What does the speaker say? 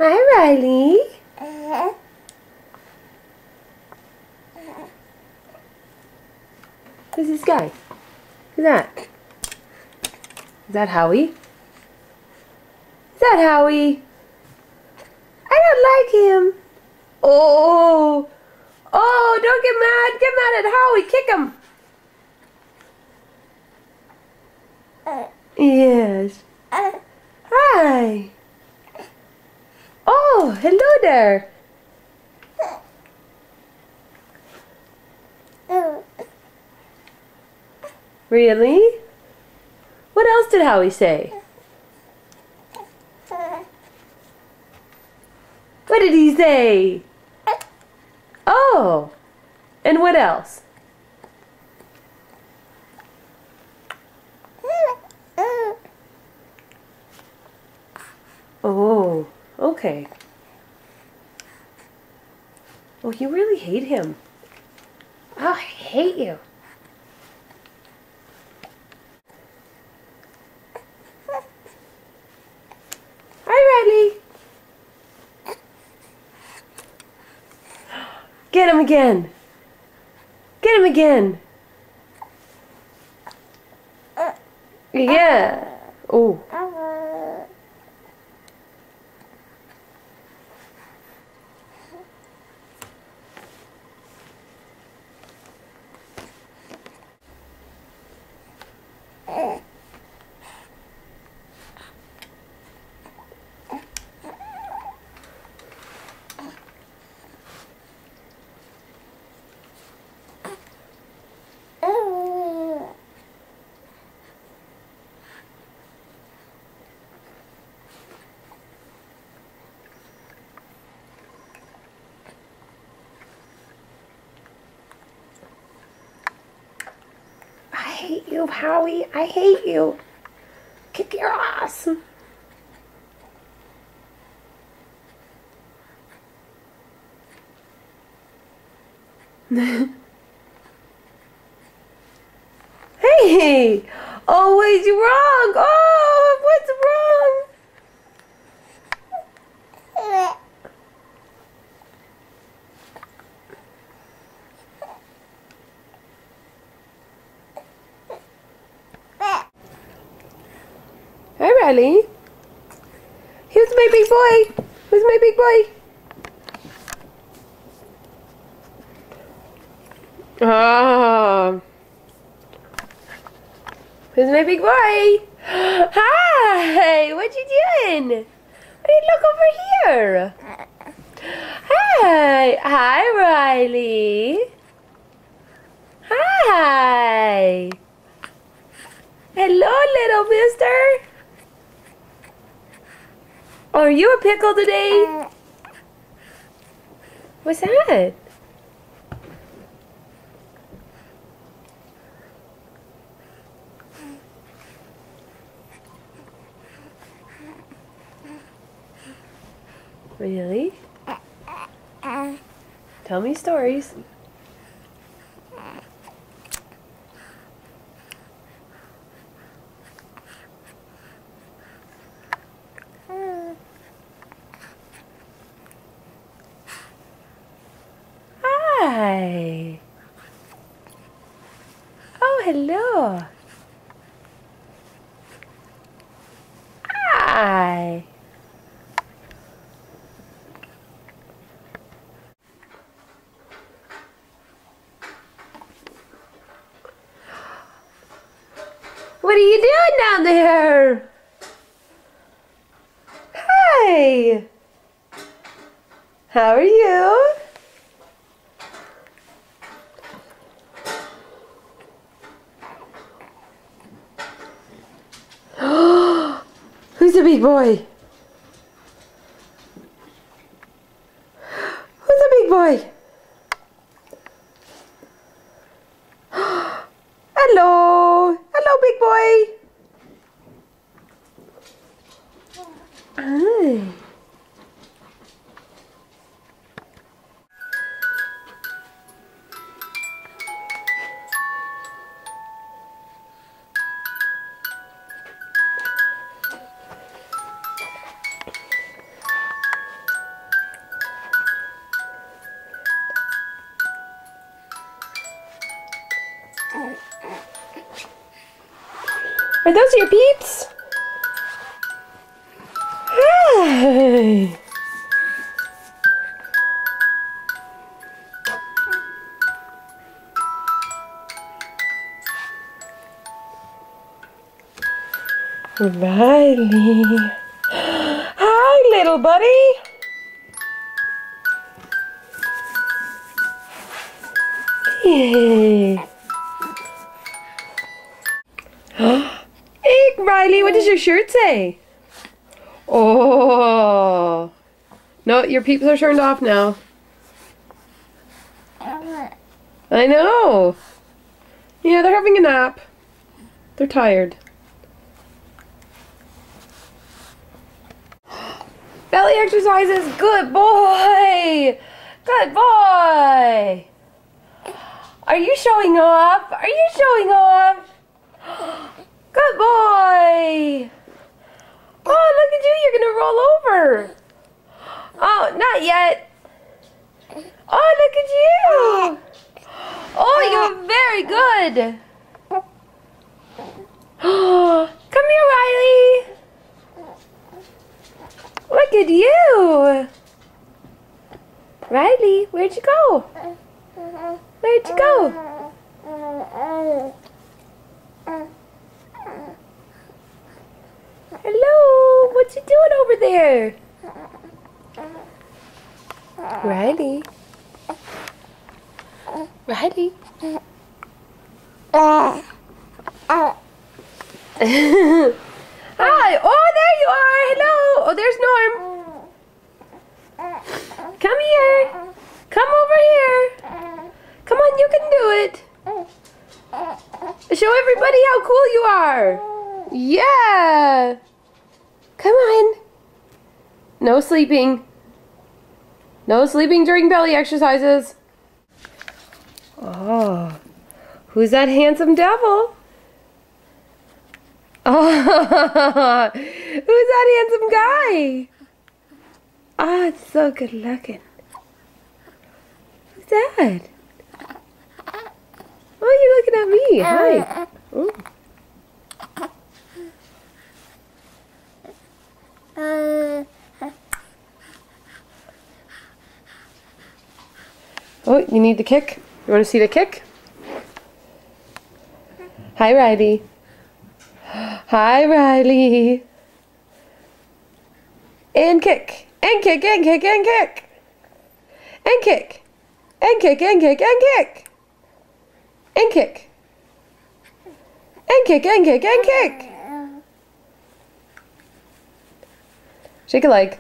Hi, Riley. Who's this guy? Who's that? Is that Howie? Is that Howie? I don't like him. Oh, oh, don't get mad. Get mad at Howie. Kick him. Yes. Hi. Oh, hello there. Really? What else did Howie say? What did he say? Oh, and what else? Oh, okay. Oh, you really hate him. Oh, I hate you. Hi, Riley. Get him again. Get him again. Yeah. Oh. I hate you, Howie. I hate you. Kick your ass. Hey! Oh, wait, you're wrong. Oh, what's wrong? Hi, Riley. Who's my big boy? Who's my big boy? Oh. Who's my big boy? Hi! What you doing? Hey, look over here. Hi! Hi, Riley. Hi! Hello, little mister. Are you a pickle today? What's that? Really? Tell me stories. Hi. Oh, hello. Hi. What are you doing down there? Hi. How are you? Who's the big boy? Who's the big boy? Hello. Hello, big boy. Hi. Are those your peeps? Hey. Riley. Hi, little buddy. Hey. Hey, Riley, what does your shirt say? Oh. No, your peeps are turned off now. I know. Yeah, they're having a nap. They're tired. Belly exercises. Good boy. Good boy. Are you showing off? Are you showing off? Good boy. Oh, look at you. You're going to roll over. Oh, not yet. Oh, look at you. Oh, you're very good. Come here, Riley. Look at you. Riley, where'd you go? Where'd you go? Hello, what you doing over there? Riley. Riley. Hi. Oh, there you are. Hello. Oh, there's Norm. Come here. Come over here. Come on, you can do it. Show everybody how cool you are. Yeah. Come on. No sleeping. No sleeping during belly exercises. Oh, who's that handsome devil? Oh, who's that handsome guy? Oh, it's so good looking. Who's that? Oh, you're looking at me. Hi. Ooh. Oh, you need the kick? You want to see the kick? Hi, Riley. Hi, Riley. And kick. And kick, and kick, and kick. And kick. And kick, and kick, and kick. And kick. And kick, and kick, and kick. Shake a leg.